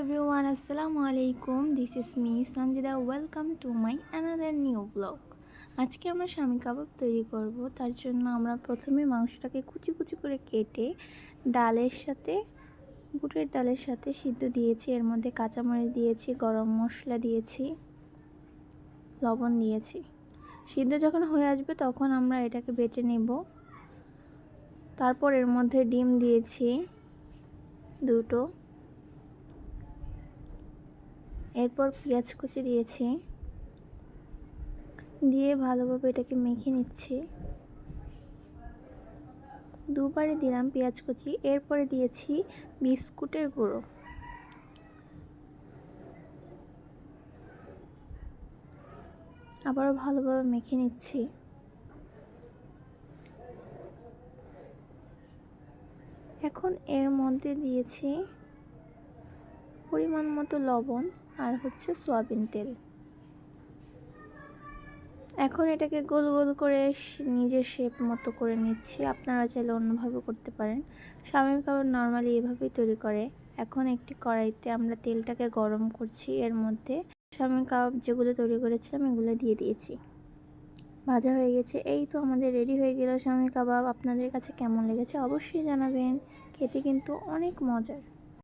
everyone, Assalamu alaikum. This is me Sanjida. Welcome to my another new vlog. আজকে আমরা শামি কাবাব তৈরি করব। তার জন্য আমরা প্রথমে মাংসটাকে কুচি কুচি করে কেটে ডালের সাথে বুটের ডালের সাথে সিদ্ধ দিয়েছি। এর মধ্যে কাঁচামরিচ দিয়েছি, গরম মশলা দিয়েছি, লবণ দিয়েছি। সিদ্ধ যখন হয়ে আসবে তখন আমরা এটাকে বেটে নেব। তারপর এর মধ্যে ডিম দিয়েছি দুটো, এরপর পেঁয়াজ কুচি দিয়েছি, দিয়ে ভালোভাবে এটাকে মেখে নিচ্ছি। দুবারে দিলাম পেঁয়াজ কুচি, এরপরে দিয়েছি বিস্কুটের গুঁড়ো। আবারও ভালোভাবে মেখে নিচ্ছি। এখন এর মধ্যে দিয়েছি পরিমাণ মতো লবণ আর সয়াবিন তেল। এখন এটাকে গোল গোল করে নিজের শেপ মতো করে নিচ্ছি। আপনারা চাইলে অন্যভাবে করতে পারেন। শামি কাবাব নর্মালি এভাবেই তৈরি করে। এখন একটি কড়াইতে আমরা তেলটাকে গরম করছি। এর মধ্যে শামি কাবাব যেগুলো তৈরি করেছিলাম এগুলো দিয়ে দিয়েছি। ভাজা হয়ে গেছে। এই তো আমাদের রেডি হয়ে গেল শামি কাবাব। আপনাদের কাছে কেমন লেগেছে অবশ্যই জানাবেন। খেতে কিন্তু অনেক মজার।